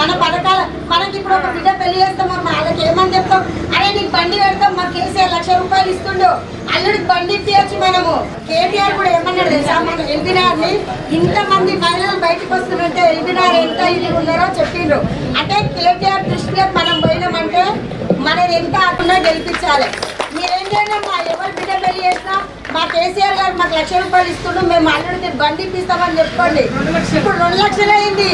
మన పథకాలు మనకి ఇప్పుడు ఒక బిడ్డ పెళ్లి చేస్తాం వాళ్ళకి ఏమని చెప్తాం, అరే నీకు బండి పెడతాం, మా కేసీఆర్ ₹1,00,000 ఇస్తుండు, అల్లుడికి బండి ఇప్పించచ్చు. మనము కేటీఆర్ కూడా ఏమన్నాడు తెలుసా, మన ఎల్బీనార్ని ఇంతమంది మహిళలు బయటకు వస్తుందంటే ఎల్బీనార్ ఎంత ఇది ఉన్నారో చెప్పిండ్రు. అంటే కేటీఆర్ దృష్టిలో మనం పోయినామంటే మనది ఎంత ఆకుండా గెలిపించాలి. మీరేం చేయమ్మా, ఎవరు బిడ్డ పెళ్లి చేసినా మా కేసీఆర్ గారు మాకు ₹1,00,000 ఇస్తున్నాం, మేము అల్లుడికి బండి ఇప్పిస్తామని చెప్పుకోండి. ఇప్పుడు 2 లక్షలు అయింది.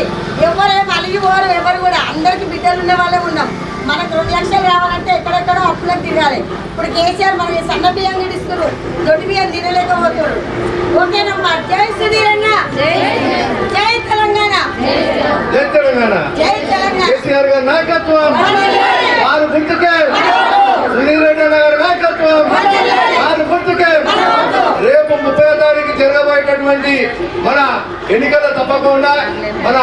ఎవరేమో అలిగిపోరు, ఎవరు కూడా అందరికి బిడ్డలు ఉన్న వాళ్ళే ఉన్నాం. మనకు 2 లక్షలు రావాలంటే ఎక్కడెక్కడో అప్పులకు తినాలి. ఇప్పుడు కేసీఆర్ మనకి సన్న బియ్యం ఇస్తున్నారు, దొడ్డి బియ్యం తినలేకపోతున్నారు. ఓకేనమ్మా. జై సుధీరన్న, జై తెలంగాణ, జై తెలంగాణ, జై తెలంగాణ. కేసీఆర్ గారి నాయకత్వం, వారు గుర్తుకే సుధీర్ రెడ్డి గారి నాయకత్వం, వారు గుర్తుకే. రేపు 30వ తారీఖు జరగబోయేటటువంటి మన ఎన్నికల్లో తప్పకుండా మన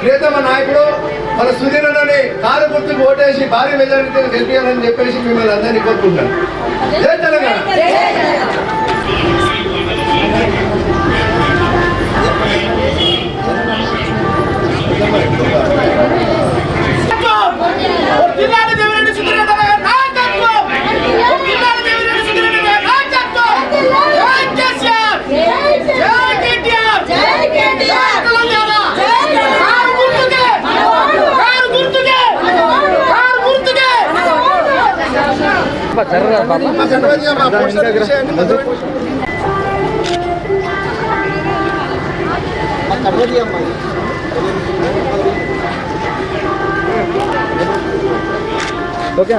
ప్రియతమ నాయకుడు మన సుధీర్ అన్నని కారు గుర్తుకు ఓటేసి భారీ మెజారిటీతో గెలిపించాలని చెప్పేసి మిమ్మల్ని అందరినీ కోరుకుంటాను. జై తెలంగాణ. ఓకే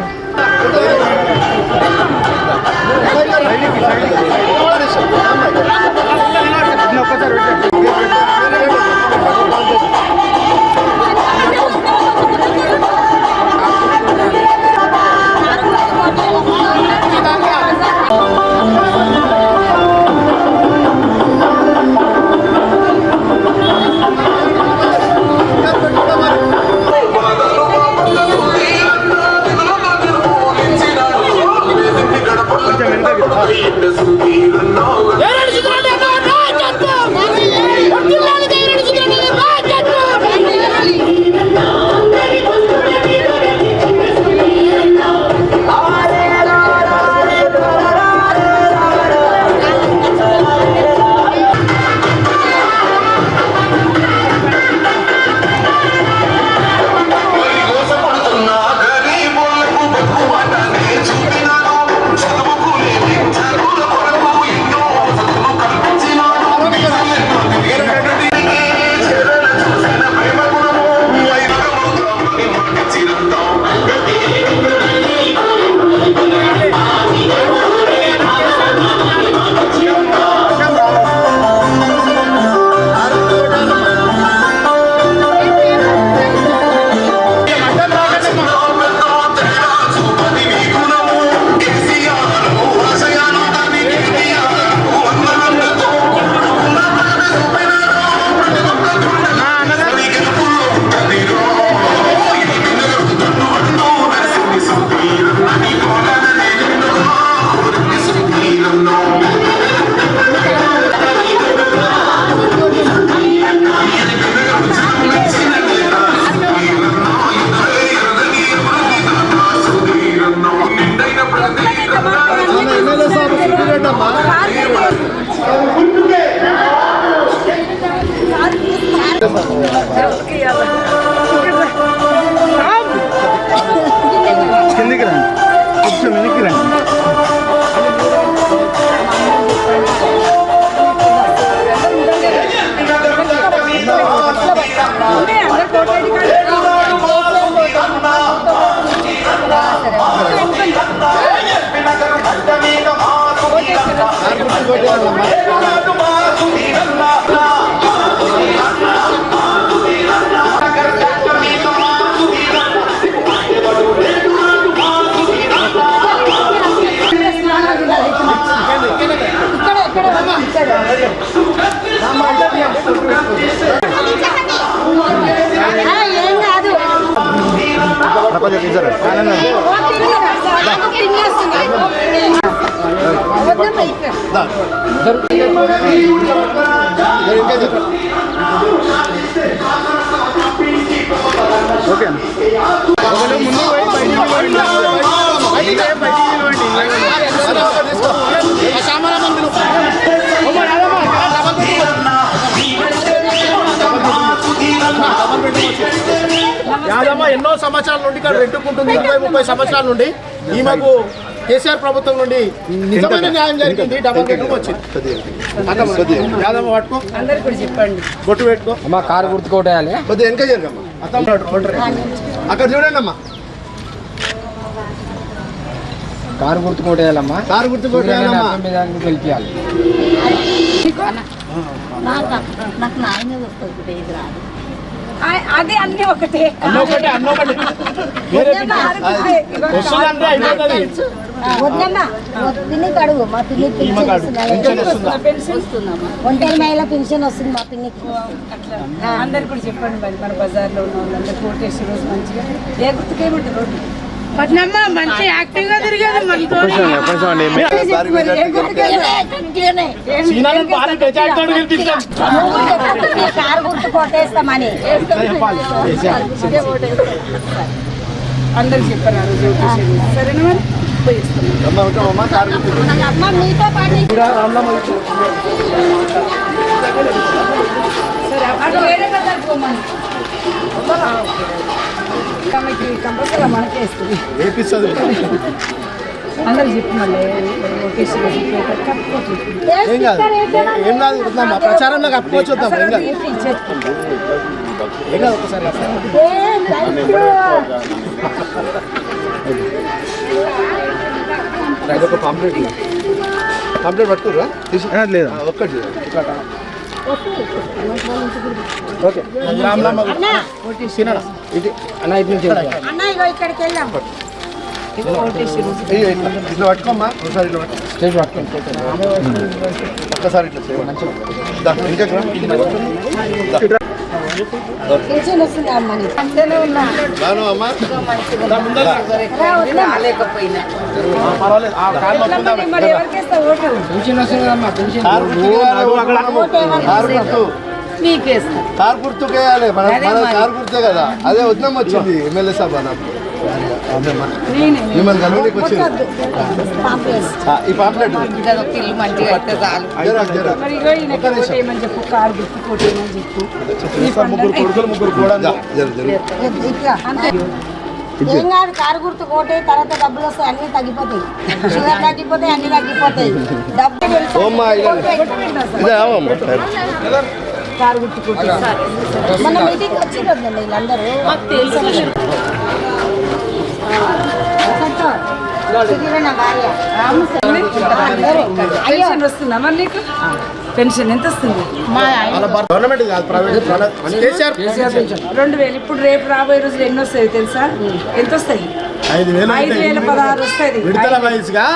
కిందికి రండి, కొంచెం వెనక్కి రండి. ఏం కాదు. ఓకే ఒకటి ముందు పోయి బయటికి యాదమ్మ ఎన్నో సంవత్సరాల నుండి ఇక్కడ పెట్టుకుంటుంది 20-30 సంవత్సరాల నుండి ఈమెకు కేసీఆర్ ప్రభుత్వం నుండి నిజమైన న్యాయం జరిగింది. డబల్ బెడ్రూమ్ వచ్చింది. యాదమ్మ పట్టుకో, అందరికి కూడా చెప్పండి. బొట్టు పెట్టుకో అమ్మ కారు గుర్తుకోటేయాలి. కొద్దిగా వెనక జరగమ్మా. అక్కడ చూడండి అమ్మా, కారు గుర్తుకోటేయాలమ్మా. కారు గుర్తు కొట్టేయాలమ్మా. గెలిపియాలి. నాకు నాయనే వస్తుంది ఇది రాదు. అది అన్ని ఒకటే అన్నొకటి వస్తుందంటే అయిపోతుంది. వద్దమ్మా పిన్నికి అడుగు. మా పిన్నికి ఒంటరి మహిళ పెన్షన్ వస్తుంది మా పిన్నికి. అందరు కూడా చెప్పండి మరి మన బజార్లో ఉన్న వాళ్ళందరూ కోటేశ్వర రోజు మంచిగా ఏ గుర్తుకేమంటారు రోడ్డు పట్నమ్మ మంచి యాక్టివ్ గా తిరిగేది కారు గుర్తు కొట్టేస్తామని అందరు చెప్పారు ఆ రోజు. సరేనా మరి అమ్మ మీతో పాటు సరే అటు వేరే కదా పోమని కంపల్సరీ మనకే ఇస్తుంది. అందరు చెప్పి మళ్ళీ ఏం కాదు, ఏం కాదు. వద్దామా ప్రచారంలో కప్పుకోవచ్చు. వద్దాం, ఏం కాదు, ఏం కాదు. ఒకసారి ఒక పాంప్లెట్ పట్టుకురా లేదా ఒక్కటి. ఓకే అన్న ఇటు నుంచి అన్న ఇగో ఇక్కడికి వెళ్దాం. ఇట్లా పట్టుకోమ్మా. ఒకసారి ఇట్లా పట్టుకో. స్టేజ్ పట్టుకోండి. ఒక్కసారి ఇట్లా చేయండి. ఇంకా పెన్షన్ వస్తుంది అమ్మ అంతేనే ఉన్నా అమ్మా. రాలేకపోయినా పర్వాలేదు. ఆ కాలు మొత్తం మరి ఎవరికి ఇస్తావు ఓటు? పెన్షన్ వస్తుంది కదమ్మా. పెన్షన్ కారు గుర్తు నీకేస్తా. కారు గుర్తుకు వేయాలి. మన కారు గుర్తే కదా. అదే వద్దాం వచ్చింది ఎమ్మెల్యే సభ నాకు. మిమ్మల్ని కలవడానికి వచ్చింది ఈ పాంప్లెట్. ఇల్లు మంచిగా అయితే చాలు. మరి ఇగో ఈయనకి ఓటు వేయమని చెప్పు. కారు గుర్తు ఓటు వేయమని చెప్పు. ముగ్గురు కొడుకులు, ముగ్గురు కూడా ఇట్లా అంతే. ఏం కాదు, కారు గుర్తు కోటే తర్వాత డబ్బులు వస్తాయి, అన్ని తగ్గిపోతాయి. షుగర్ తగ్గిపోతాయి, అన్ని తగ్గిపోతాయి. డబ్బులు కారు గుర్తు కోటే మన మీటింగ్ వచ్చిందండి వీళ్ళందరూ. నా భార్య పెన్షన్ వస్తుందా మరి నీకు? పెన్షన్ ఎంత వస్తుంది? గవర్నమెంట్ కాదు, ప్రైవేట్. కేసీఆర్ 2000. ఇప్పుడు రేపు రాబోయే రోజులు ఎన్ని వస్తాయి తెలుసా? ఎంత వస్తాయి? 5,016 వస్తుంది. విడతల వయసుగా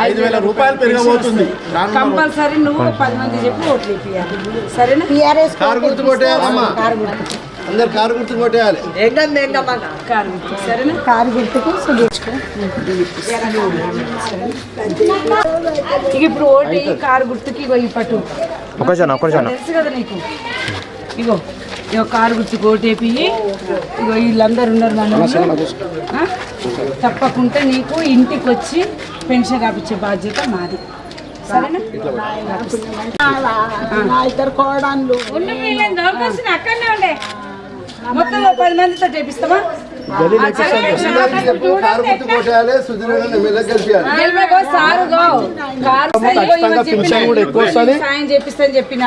5,000 రూపాయలు పెరగబోతుంది. కంపల్సరీ నువ్వు 10 మంది చెప్పి ఓట్లు ఇప్పియాలి. సరేనా? టీఆర్ఎస్ కారు గుర్తు కొట్టేయాలమ్మా. కారు గుర్తు అందరు కారు గుర్తు కొట్టేయాలి. కారు గుర్తు సరేనా? కారు గుర్తుకు ఇప్పుడు ఓటు కారు గుర్తుకి ఇగో ఈ పట్టు తెలుసు కదా నీకు. ఇగో ఇగో కారు గుర్తుకు ఓటు వేపి. ఇగో వీళ్ళందరూ ఉన్నారు మన తప్పకుండా నీకు ఇంటికి వచ్చి పెన్షన్ రాపించే బాధ్యత మాది. సరేనా? ఇద్దరు కోడళ్ళు అక్కడనే ఉండే మొత్తం 10 మందితో చేపిస్తామా? కారు గుర్తు కొట్టేయాలి. సుధీర్ ఎమ్మెల్యే గెలిపియాలి. సాయం చేపిస్తా అని చెప్పిన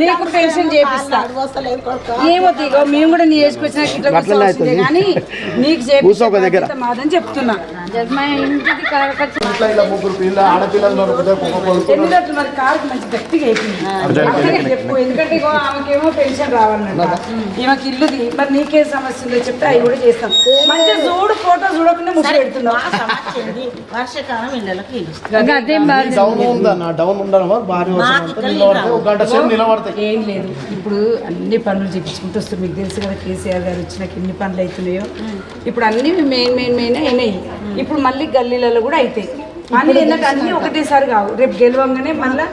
నీకు పెన్షన్ చేపిస్తా. ఏమవుతుంది ఇగో మేము కూడా నీ వేసుకొచ్చినాక ఇట్లా కూర్చోవచ్చిందే కానీ నీకు చేపిస్తా మాదని చెప్తున్నా. ముగ్గురు పిల్ల ఆడపిల్లలు ఎన్ని రోజులు మరి కారుకి మంచి గట్టిగా అయిపోయింది చెప్పు. ఎందుకంటే ఇగో ఆమెకేమో పెన్షన్ రావాలన్నమాట. ఈమెకి ఇల్లుది. మరి నీకే సమస్య ఉందో చెప్తే అవి కూడా చేస్తాం. మంచిగా చూడు, ఫోటో చూడకుండా ముసి పెడుతున్నావు. వర్షాకాలం ఇళ్ళకి డౌన్ ఉందన్న. డౌన్ ఉండడం భారీ ఒక గంట సేపు నిలబడతాయి. ఏం లేదు, ఇప్పుడు అన్ని పనులు చేయించుకుంటూ వస్తుంది. మీకు తెలుసు కదా కేసీఆర్ గారు వచ్చినాక ఎన్ని పనులు అవుతున్నాయో. ఇప్పుడు అన్ని మెయిన్ అయినాయి. ఇప్పుడు మళ్ళీ గల్లీలలో కూడా అవుతాయి. అన్ని ఏంటంటే అన్ని ఒకటేసారి కావు. రేపు గెలవంగానే మళ్ళీ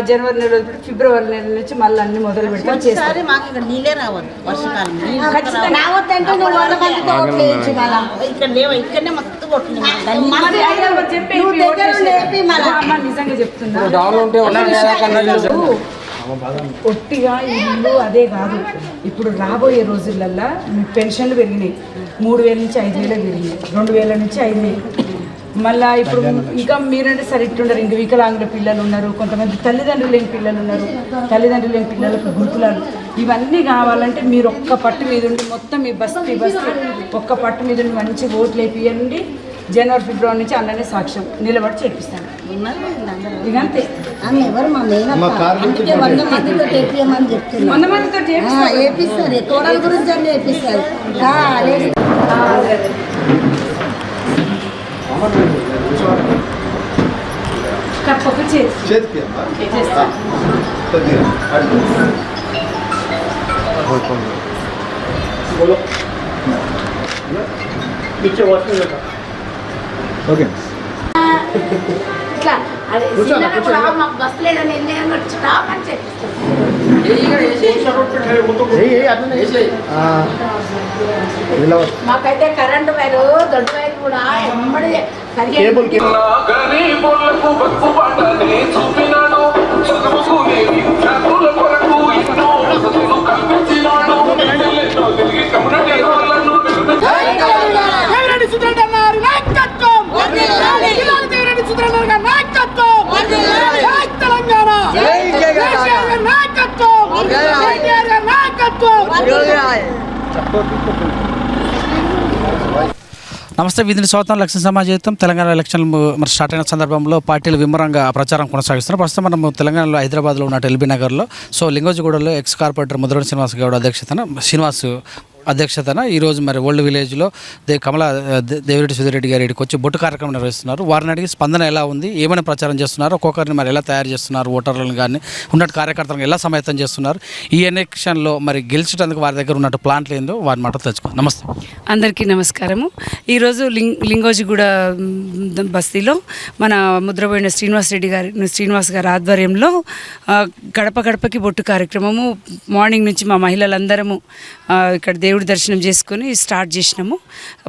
జనవరి నెల వదిలిపెట్టి ఫిబ్రవరి నెల నుంచి మళ్ళీ అన్ని మొదలు పెడతాం చేస్తాం. ఈసారి మాకు ఇక్కడ నీళ్ళే రావద్దు వర్షాకాలం ఖచ్చితంగా రావద్దంటే నువ్వు 100 మందితో ఓట్లు వేయించు మళ్ళా. ఇక్కడ లేవు ఇక్కడనే మొత్తం కొట్టినాం మరి హైదరాబాద్ చెప్పి నువ్వు దగ్గర ఉండి చెప్పి మళ్ళా. అమ్మ నిజంగా చెప్తున్నా డౌన్ ఉంటే ఒట్టిగా ఇల్లు అదే కాదు. ఇప్పుడు రాబోయే రోజులల్లో మీ పెన్షన్లు పెరిగినాయి. 3,000 నుంచి 5,000 పెరిగినాయి. 2,000 నుంచి 5,000. మళ్ళీ ఇప్పుడు ఇంకా మీరంటే సరే ఇట్లుండరు. ఇంక వికలాంగుల పిల్లలు ఉన్నారు, కొంతమంది తల్లిదండ్రులు లేని పిల్లలు ఉన్నారు. తల్లిదండ్రులు లేని పిల్లలకు గురుకులాలు ఇవన్నీ కావాలంటే మీరు ఒక్క పట్టు మీద ఉండి మొత్తం మీ బస్తీ ఒక్క పట్టు మీద ఉండి మంచి ఓట్లు వేపియండి. జనవరి ఫిబ్రవరి నుంచి అన్ననే సాక్ష్యం నిలబడి చేపిస్తాను. ఇక అంతే. ఆమె ఎవరు మా మేనత్త. అందుకే 100 మందితో వేపియమని చెప్తున్నా. 100 మందితో వేపిస్తారు, కోడల గురించి అన్నీ వేపిస్తారు. తప్పక చేతికి ఓకే ఇట్లా అదే చిన్నప్పుడు మాకు బస్సు లేదని స్టాప్ అని చెప్పిస్తాను. మాకైతే కరెంటు వైరు దొడ్డు వైరు కూడా ఎమ్మడి కేబుల్ నమస్తే. విధిని స్వాతం లక్ష్య సమాజం తెలంగాణ ఎలక్షన్లు మరి స్టార్ట్ అయిన సందర్భంలో పార్టీలు వివరంగా ప్రచారం కొనసాగిస్తున్నారు. ప్రస్తుతం మనం తెలంగాణలో హైదరాబాద్లో ఉన్న ఎల్బీ నగర్లో లింగోజిగూడలో ఎక్స్ కార్పొరేటర్ ముద్రగడ శ్రీనివాస్ గౌడ్ అధ్యక్షతన ఈరోజు మరి ఓల్డ్ విలేజ్లో దేవిరెడ్డి సుధీరెడ్డి గారి ఇక్కడికి వచ్చి బొట్టు కార్యక్రమం నిర్వహిస్తున్నారు. వారిని అడిగి స్పందన ఎలా ఉంది, ఏమైనా ప్రచారం చేస్తున్నారు, ఒక్కొక్కరిని మరి ఎలా తయారు చేస్తున్నారు, ఓటర్లను కానీ ఉన్నట్టు కార్యకర్తలను ఎలా సమాయత్తం చేస్తున్నారు, ఈ ఎలక్షన్లో మరి గెలిచేందుకు వారి దగ్గర ఉన్నట్టు ప్లాంట్లు ఏందో వారి మాట తెలుసుకో. నమస్తే అందరికీ నమస్కారము. ఈరోజు లింగోజిగూడ బస్తీలో మన ముద్రపోయిన శ్రీనివాస్ గారి ఆధ్వర్యంలో గడప గడపకి బొట్టు కార్యక్రమము మార్నింగ్ నుంచి మా మహిళలందరము ఇక్కడ దేవుడి దర్శనం చేసుకొని స్టార్ట్ చేసినాము.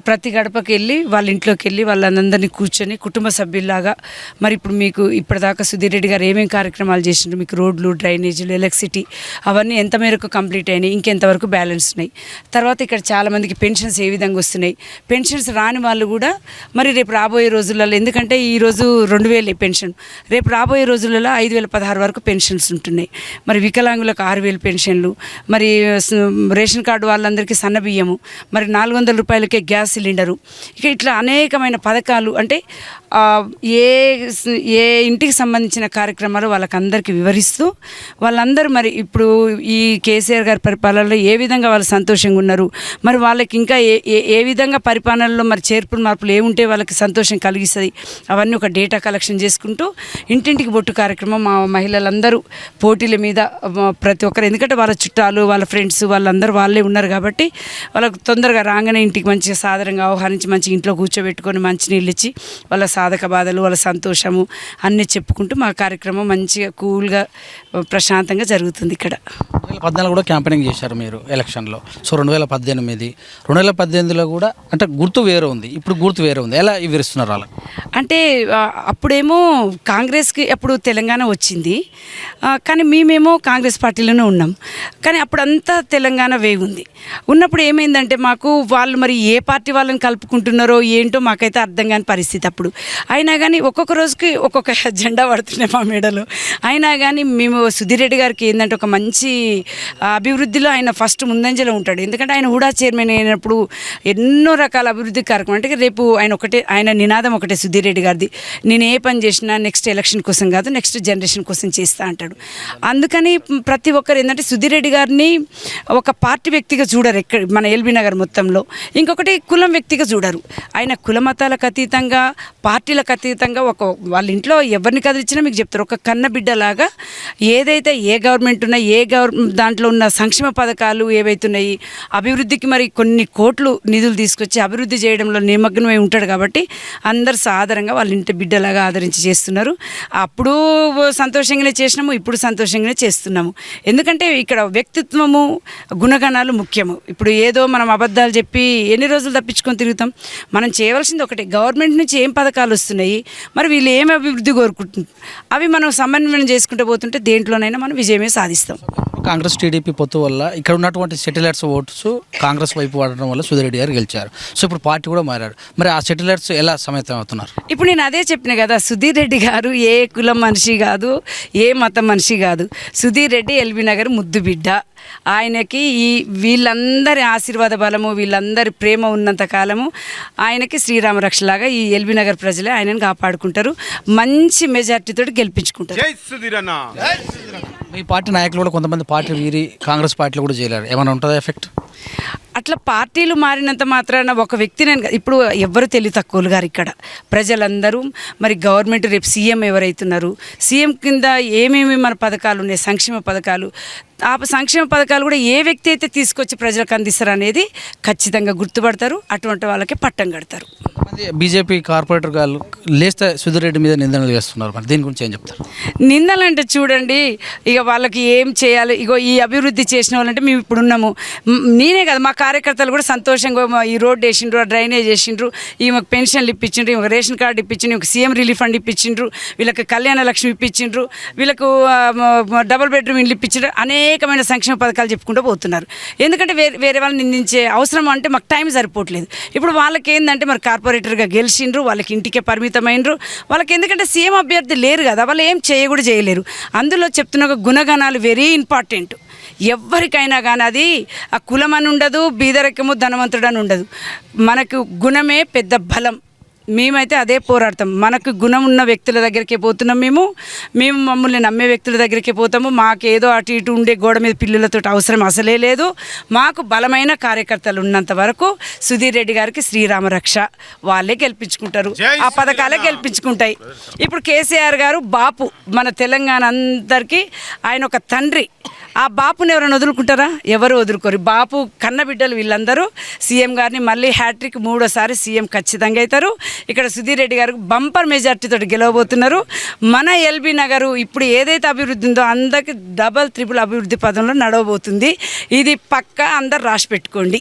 ప్రతి గడపకి వెళ్ళి వాళ్ళ ఇంట్లోకి వెళ్ళి వాళ్ళందరినీ కూర్చొని కుటుంబ సభ్యుల్లాగా మరి ఇప్పుడు మీకు ఇప్పటిదాకా సుధీర్ రెడ్డి గారు ఏమేమి కార్యక్రమాలు చేసినారు, మీకు రోడ్లు, డ్రైనేజీలు, ఎలక్ట్రిసిటీ అవన్నీ ఎంత మేరకు కంప్లీట్ అయినాయి, ఇంకెంతవరకు బ్యాలెన్స్ ఉన్నాయి, తర్వాత ఇక్కడ చాలామందికి పెన్షన్స్ ఏ విధంగా వస్తున్నాయి, పెన్షన్స్ రాని వాళ్ళు కూడా మరి రేపు రాబోయే రోజులలో, ఎందుకంటే ఈరోజు 2,000 పెన్షన్, రేపు రాబోయే రోజులలో 5,016 వరకు పెన్షన్స్ ఉంటున్నాయి. మరి వికలాంగులకు 6,000 పెన్షన్లు, మరి రేషన్ కార్డు వాళ్ళందరికీ సన్న బియ్యము, మరి 400 రూపాయలకే గ్యాస్ సిలిండరు, ఇక ఇట్లా అనేకమైన పథకాలు అంటే ఏ ఇంటికి సంబంధించిన కార్యక్రమాలు వాళ్ళకందరికీ వివరిస్తూ వాళ్ళందరూ మరి ఇప్పుడు ఈ కేసీఆర్ గారి పరిపాలనలో ఏ విధంగా వాళ్ళు సంతోషంగా ఉన్నారు, మరి వాళ్ళకి ఇంకా ఏ విధంగా పరిపాలనలో మరి చేర్పులు మార్పులు ఏముంటే వాళ్ళకి సంతోషం కలిగిస్తుంది, అవన్నీ ఒక డేటా కలెక్షన్ చేసుకుంటూ ఇంటింటికి బొట్టు కార్యక్రమం మా మహిళలందరూ పోటీల మీద ప్రతి ఒక్కరు, ఎందుకంటే వాళ్ళ చుట్టాలు వాళ్ళ ఫ్రెండ్స్ వాళ్ళందరూ వాళ్ళే ఉన్నారు కాబట్టి వాళ్ళకు తొందరగా రాగానే ఇంటికి మంచిగా సాదరంగా ఆహ్వానించి మంచి ఇంట్లో కూర్చోబెట్టుకొని మంచినీళ్ళు ఇచ్చి వాళ్ళ సాధక బాధలు వాళ్ళ సంతోషము అన్నీ చెప్పుకుంటూ మా కార్యక్రమం మంచిగా కూల్గా ప్రశాంతంగా జరుగుతుంది. ఇక్కడ 2014 కూడా క్యాంపెయినింగ్ చేశారు మీరు ఎలక్షన్లో. సో 2018లో కూడా అంటే గుర్తు వేరే ఉంది, ఇప్పుడు గుర్తు వేరే ఉంది, ఎలా వివరిస్తున్నారు వాళ్ళకి? అంటే అప్పుడేమో కాంగ్రెస్కి అప్పుడు తెలంగాణ వచ్చింది, కానీ మేమేమో కాంగ్రెస్ పార్టీలోనే ఉన్నాం, కానీ అప్పుడంతా తెలంగాణ వేవ్ ఉంది. ఉన్నప్పుడు ఏమైందంటే మాకు వాళ్ళు మరి ఏ పార్టీ వాళ్ళని కలుపుకుంటున్నారో ఏంటో మాకైతే అర్థం కాని పరిస్థితి అప్పుడు. అయినా కానీ ఒక్కొక్క రోజుకి ఒక్కొక్క జెండా పడుతున్నాయి మా మేడలో. అయినా కానీ మేము సుధీర్ రెడ్డి గారికి ఏంటంటే ఒక మంచి అభివృద్ధిలో ఆయన ఫస్ట్ ముందంజలో ఉంటాడు. ఎందుకంటే ఆయన హుడా చైర్మన్ అయినప్పుడు ఎన్నో రకాల అభివృద్ధి కార్యక్రమం, అంటే రేపు ఆయన నినాదం ఒకటే సుధీర్ రెడ్డి గారిది, నేను ఏ పని చేసినా నెక్స్ట్ ఎలక్షన్ కోసం కాదు నెక్స్ట్ జనరేషన్ కోసం చేస్తా అంటాడు. అందుకని ప్రతి ఒక్కరు ఏంటంటే సుధీర్ రెడ్డి గారిని ఒక పార్టీ వ్యక్తిగా చూడరు ఎక్కడ మన ఎల్బీ నగర్ మొత్తంలో. ఇంకొకటి కులం వ్యక్తిగా చూడరు. ఆయన కుల మతాలకు అతీతంగా పార్టీలకు అతీతంగా వాళ్ళ ఇంట్లో ఎవరిని కదిలిచ్చినా మీకు చెప్తారు, ఒక కన్న బిడ్డలాగా ఏదైతే ఏ గవర్నమెంట్ ఉన్నా ఏ దాంట్లో ఉన్న సంక్షేమ పథకాలు ఏవైతున్నాయి అభివృద్ధికి మరి కొన్ని కోట్లు నిధులు తీసుకొచ్చి అభివృద్ధి చేయడంలో నిమగ్నమై ఉంటాడు కాబట్టి అందరు సాధారణంగా వాళ్ళ ఇంటి బిడ్డలాగా ఆదరించి చేస్తున్నారు. అప్పుడు సంతోషంగానే చేసినాము, ఇప్పుడు సంతోషంగానే చేస్తున్నాము. ఎందుకంటే ఇక్కడ వ్యక్తిత్వము గుణగణాలు ముఖ్యము. ఇప్పుడు ఏదో మనం అబద్ధాలు చెప్పి ఎన్ని రోజులు తప్పించుకొని తిరుగుతాం. మనం చేయవలసింది ఒకటే, గవర్నమెంట్ నుంచి ఏం పథకాలు వస్తున్నాయి, మరి వీళ్ళు ఏం అభివృద్ధి కోరుకుంటున్నారు, అవి మనం సమన్వయం చేసుకుంటూ పోతుంటే దేంట్లోనైనా మనం విజయమే సాధిస్తాం. కాంగ్రెస్ టీడీపీ పొత్తు వల్ల ఇక్కడ ఉన్నటువంటి సెటిలర్స్ ఓట్స్ కాంగ్రెస్ వైపు వాడడం వల్ల సుధీర్ రెడ్డి గారు గెలిచారు. సో ఇప్పుడు పార్టీ కూడా మారాడు. మరి ఆ సెటిలర్స్ ఎలా సమైతం అవుతున్నారు? ఇప్పుడు నేను అదే చెప్పిన కదా, సుధీర్ రెడ్డి గారు ఏ కులం మనిషి కాదు, ఏ మతం మనిషి కాదు. సుధీర్ రెడ్డి ఎల్బీ నగర్ ముద్దు బిడ్డ. ఆయనకి ఈ వీళ్ళందరి ఆశీర్వాద బలము, వీళ్ళందరి ప్రేమ ఉన్నంత కాలము ఆయనకి శ్రీరామ రక్షలాగా ఈ ఎల్బీ నగర్ ప్రజలే ఆయనను కాపాడుకుంటారు. మంచి మెజార్టీతో గెలిపించుకుంటారు. మీ పార్టీ నాయకులు కూడా కొంతమంది పార్టీ వీరి కాంగ్రెస్ పార్టీలో కూడా చేయలేరు. ఏమైనా ఉంటుందా ఎఫెక్ట్? అట్లా పార్టీలు మారినంత మాత్రాన ఒక వ్యక్తిని ఇప్పుడు ఎవ్వరు తెలివి తక్కువలు గారు ఇక్కడ ప్రజలందరూ. మరి గవర్నమెంట్ రేపు సీఎం ఎవరైతున్నారు, సీఎం కింద ఏమేమి మన పథకాలు ఉన్నాయి, సంక్షేమ పథకాలు, ఆ సంక్షేమ పథకాలు కూడా ఏ వ్యక్తి అయితే తీసుకొచ్చి ప్రజలకు అందిస్తారు అనేది ఖచ్చితంగా గుర్తుపడతారు. అటువంటి వాళ్ళకి పట్టం కడతారు. బీజేపీ కార్పొరేటర్ గారు లేస్తే సుధీర్ రెడ్డి మీద నిందనలు చేస్తున్నారు. మరి దీని గురించి ఏం చెప్తారు? నిందలంటే చూడండి, ఇక వాళ్ళకి ఏం చేయాలి, ఇగో ఈ అభివృద్ధి చేసిన వాళ్ళంటే మేము ఇప్పుడు ఉన్నాము. నేనే కదా, మా కార్యకర్తలు కూడా సంతోషంగా ఈ రోడ్డు వేసిండ్రు, ఆ డ్రైనేజ్ వేసిండ్రు, ఈమెకు పెన్షన్లు ఇప్పించిండ్రు, ఈమెకు రేషన్ కార్డు ఇప్పించిండ్రు, ఈమెకు సీఎం రిలీఫ్ ఫండ్ ఇప్పించిండ్రు, వీళ్ళకి కళ్యాణ లక్ష్మి ఇప్పించిండ్రు, వీళ్ళకు డబుల్ బెడ్రూమ్ ఇల్లు ఇప్పించిండ్రు, అనేకమైన సంక్షేమ పథకాలు చెప్పుకుంటూ పోతున్నారు. ఎందుకంటే వేరే వాళ్ళని నిందించే అవసరం అంటే మాకు టైం సరిపోవట్లేదు. ఇప్పుడు వాళ్ళకి ఏంటంటే మరి కార్పొరేటర్గా గెలిచిండ్రు, వాళ్ళకి ఇంటికే పరిమితమైనరు, వాళ్ళకి ఎందుకంటే సీఎం అభ్యర్థి లేరు కదా, వాళ్ళు ఏం కూడా చేయలేరు. అందులో చెప్తున్న గుణగణాలు వెరీ ఇంపార్టెంట్. ఎవరికైనా కానీ అది ఆ కులమని ఉండదు, బీదరికము ధనవంతుడు అని ఉండదు. మనకు గుణమే పెద్ద బలం. మేమైతే అదే పోరాడతాం. మనకు గుణం ఉన్న వ్యక్తుల దగ్గరికే పోతున్నాం. మేము మమ్మల్ని నమ్మే వ్యక్తుల దగ్గరికే పోతాము. మాకేదో అటు ఇటు ఉండే గోడ మీద పిల్లులతో అవసరం అసలే లేదు. మాకు బలమైన కార్యకర్తలు ఉన్నంత వరకు సుధీర్ రెడ్డి గారికి శ్రీరామ రక్ష, వాళ్ళే గెలిపించుకుంటారు, ఆ పథకాలే గెలిపించుకుంటాయి. ఇప్పుడు కేసీఆర్ గారు బాపు, మన తెలంగాణ అందరికీ ఆయన ఒక తండ్రి. ఆ బాపుని ఎవరైనా వదులుకుంటారా? ఎవరు వదులుకోరు. బాపు కన్నబిడ్డలు వీళ్ళందరూ సీఎం గారిని మళ్ళీ హ్యాట్రిక్ 3వ సీఎం ఖచ్చితంగా అవుతారు. ఇక్కడ సుధీర్ రెడ్డి గారు బంపర్ మెజార్టీతో గెలవబోతున్నారు. మన ఎల్బీ నగరు ఇప్పుడు ఏదైతే అభివృద్ధి ఉందో అందరికి డబల్ ట్రిపుల్ అభివృద్ధి పదంలో నడవబోతుంది. ఇది పక్కా అందరు రాసి పెట్టుకోండి.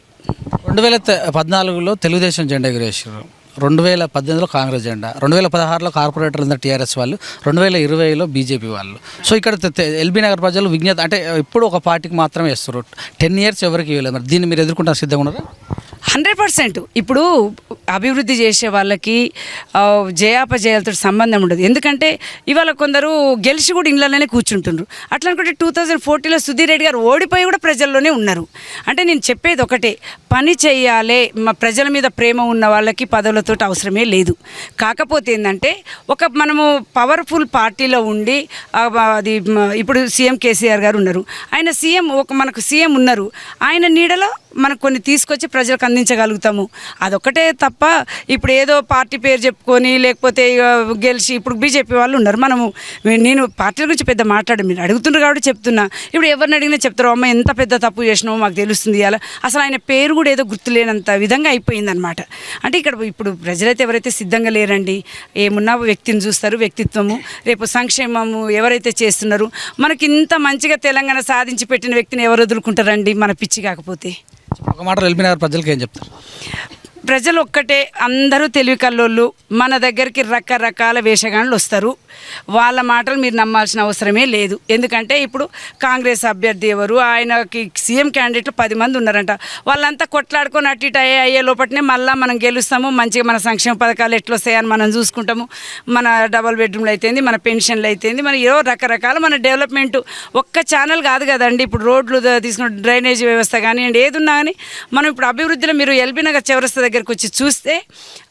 2014లో తెలుగుదేశం జెండా ఎగిరేసారు, 2018లో కాంగ్రెస్ జెండా, 2016లో కార్పొరేటర్లు అందరూ టీఆర్ఎస్ వాళ్ళు, 2020లో బీజేపీ వాళ్ళు. సో ఇక్కడ ఎల్బీ నగర్ ప్రజలు విజ్ఞత అంటే ఎప్పుడు ఒక పార్టీకి మాత్రమే వేస్తారు. 10 years ఎవరికి ఇవ్వలేదు. మరి దీన్ని మీరు ఎదుర్కొంటారు సిద్ధంగా ఉన్నారా? 100%. ఇప్పుడు అభివృద్ధి చేసే వాళ్ళకి జయాపజయాలతో సంబంధం ఉండదు. ఎందుకంటే ఇవాళ కొందరు గెలిచి కూడా ఇళ్ళలోనే కూర్చుంటున్నారు. అట్లా అనుకుంటే 2014లో సుధీర్ రెడ్డి గారు ఓడిపోయి కూడా ప్రజల్లోనే ఉన్నారు. అంటే నేను చెప్పేది ఒకటే, పని చేయాలి. మా ప్రజల మీద ప్రేమ ఉన్న వాళ్ళకి పదవులతో అవసరమే లేదు. కాకపోతే ఏంటంటే మనము పవర్ఫుల్ పార్టీలో ఉండి అది ఇప్పుడు సీఎం కేసీఆర్ గారు ఉన్నారు, ఆయన సీఎం మనకు సీఎం ఉన్నారు, ఆయన నీడలో మనకు కొన్ని తీసుకొచ్చి ప్రజలకు అందించగలుగుతాము. అదొక్కటే తప్ప ఇప్పుడు ఏదో పార్టీ పేరు చెప్పుకొని లేకపోతే గెలిచి ఇప్పుడు బీజేపీ వాళ్ళు ఉన్నారు. నేను పార్టీల గురించి పెద్ద మాట్లాడు, మీరు అడుగుతున్నారు కాబట్టి చెప్తున్నా. ఇప్పుడు ఎవరిని అడిగినా చెప్తారు, అమ్మ ఎంత పెద్ద తప్పు చేసినామో మాకు తెలుస్తుంది. అలా అసలు ఆయన పేరు కూడా ఏదో గుర్తులేనంత విధంగా అయిపోయిందనమాట. అంటే ఇప్పుడు ప్రజలైతే ఎవరైతే సిద్ధంగా లేరండి, ఏమున్నా వ్యక్తిని చూస్తారు, వ్యక్తిత్వము. రేపు సంక్షేమము ఎవరైతే చేస్తున్నారు, మనకి ఇంత మంచిగా తెలంగాణ సాధించి పెట్టిన వ్యక్తిని ఎవరు వదులుకుంటారండి మన పిచ్చి కాకపోతే? ఒక మాట ఎల్బీ నగర్ ప్రజలకు ఏం చెప్తారు? ప్రజలు ఒక్కటే, అందరూ తెలివి కల్లోళ్ళు. మన దగ్గరికి రకరకాల వేషగాళ్ళు వస్తారు. వాళ్ళ మాటలు మీరు నమ్మాల్సిన అవసరమే లేదు. ఎందుకంటే ఇప్పుడు కాంగ్రెస్ అభ్యర్థి ఎవరు, ఆయనకి సీఎం క్యాండిడేట్లు 10 మంది ఉన్నారంట. వాళ్ళంతా కొట్లాడుకొని అటు ఇటు అయ్యే లోపలనే మళ్ళీ మనం గెలుస్తాము, మంచిగా మన సంక్షేమ పథకాలు ఎట్లా వస్తాయని మనం చూసుకుంటాము. మన డబల్ బెడ్రూమ్లు అయితేంది, మన పెన్షన్లు అయితేంది, మన ఏవో రకరకాల మన డెవలప్మెంట్ ఒక్క ఛానల్ కాదు కదండి. ఇప్పుడు రోడ్లు తీసుకున్న డ్రైనేజ్ వ్యవస్థ కానివ్వండి, ఏది ఉన్నా కానీ మనం ఇప్పుడు అభివృద్ధిలో మీరు ఎల్బీ నగర్ చౌరస్తా దగ్గరికి వచ్చి చూస్తే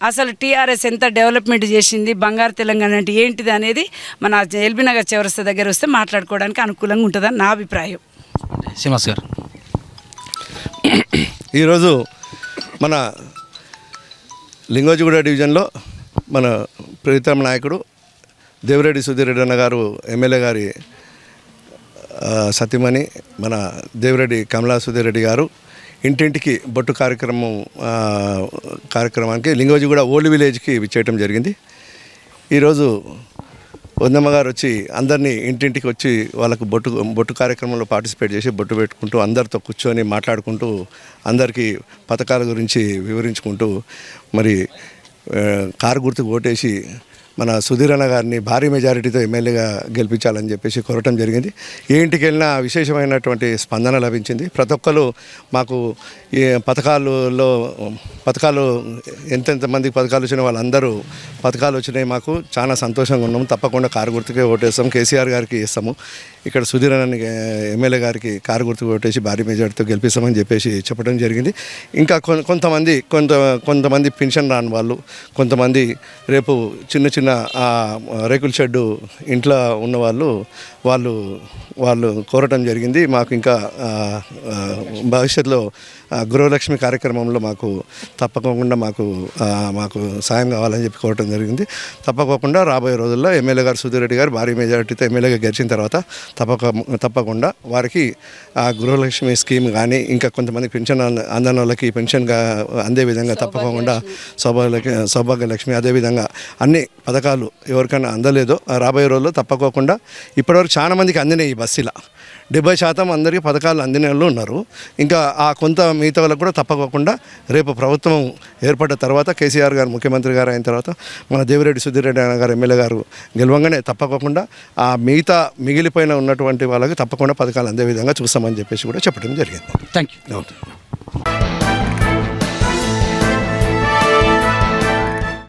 అసలు టీఆర్ఎస్ ఎంత డెవలప్మెంట్ చేసింది, బంగారు తెలంగాణ అంటే ఏంటిది అనేది మన ఎల్బీ నగర్ చౌరస్తా దగ్గర వస్తే మాట్లాడుకోవడానికి అనుకూలంగా ఉంటుందని నా అభిప్రాయం. శ్రీనివాస్ గారు, ఈరోజు మన లింగోజిగూడ డివిజన్లో మన ప్రీతమ నాయకుడు దేవిరెడ్డి సుధీర్ రెడ్డి అన్న గారు ఎమ్మెల్యే గారి సతీమణి మన దేవిరెడ్డి కమలా సుధీర్ రెడ్డి గారు ఇంటింటికి బొట్టు కార్యక్రమానికి లింగోజిగూడ ఓల్డ్ విలేజ్కి విచ్చేయటం జరిగింది. ఈరోజు వద్దమ్మ గారు వచ్చి అందరినీ ఇంటింటికి వచ్చి వాళ్ళకు బొట్టు కార్యక్రమంలో పార్టిసిపేట్ చేసి బొట్టు పెట్టుకుంటూ అందరితో కూర్చొని మాట్లాడుకుంటూ అందరికీ పథకాల గురించి వివరించుకుంటూ మరి కారు గుర్తుకు ఓటేసి మన సుధీర్ అన్న గారిని భారీ మెజారిటీతో ఎమ్మెల్యేగా గెలిపించాలని చెప్పేసి కోరటం జరిగింది. ఏ ఇంటికి వెళ్ళినా విశేషమైనటువంటి స్పందన లభించింది. ప్రతి ఒక్కరు మాకు ఈ పథకాలు ఎంతెంతమందికి పథకాలు వచ్చినాయి వాళ్ళందరూ పథకాలు వచ్చినాయి, మాకు చాలా సంతోషంగా ఉన్నాము, తప్పకుండా కారు గుర్తుకే ఓటేస్తాం, కేసీఆర్ గారికి ఇస్తాము, ఇక్కడ సుధీర్ అన్న ఎమ్మెల్యే గారికి కారు గుర్తుకు ఓటేసి భారీ మెజారిటీతో గెలిపిస్తామని చెప్పేసి చెప్పడం జరిగింది. ఇంకా కొంతమంది పెన్షన్ రాని వాళ్ళు, కొంతమంది రేపు చిన్న చిన్న రేకుల షెడ్డు ఇంట్లో ఉన్నవాళ్ళు వాళ్ళు కోరటం జరిగింది. మాకు ఇంకా భవిష్యత్తులో గృహలక్ష్మి కార్యక్రమంలో మాకు తప్పకుండా మాకు సాయం కావాలని చెప్పి కోరటం జరిగింది. తప్పకుండా రాబోయే రోజుల్లో ఎమ్మెల్యే గారు సుధీర్ రెడ్డి గారు భారీ మెజారిటీతో ఎమ్మెల్యేగా గెలిచిన తర్వాత తప్పకుండా వారికి ఆ గృహలక్ష్మి స్కీమ్ కానీ ఇంకా కొంతమంది పెన్షన్ అందని వాళ్ళకి పెన్షన్గా అందే విధంగా తప్పకుండా సౌభాగ్యలక్ష్మి అదేవిధంగా అన్ని పథకాలు ఎవరికైనా అందలేదో రాబోయే రోజుల్లో తప్పకుండా ఇప్పటివరకు చాలా మందికి అందినాయి. ఈ బస్సులో 70% అందరికీ పథకాలు అందిన వాళ్ళు ఉన్నారు. ఇంకా ఆ కొంత మిగతా వాళ్ళకు కూడా తప్పకుండా రేపు ప్రభుత్వం ఏర్పడ్డ తర్వాత కేసీఆర్ గారు ముఖ్యమంత్రి గారు అయిన తర్వాత మన దేవిరెడ్డి సుధీర్ రెడ్డి గారు ఎమ్మెల్యే గారు గెలవంగానే తప్పకుండా ఆ మిగిలిపోయిన ఉన్నటువంటి వాళ్ళకి తప్పకుండా పథకాలు అందే విధంగా చూస్తామని చెప్పేసి కూడా చెప్పడం జరిగింది. Thank you.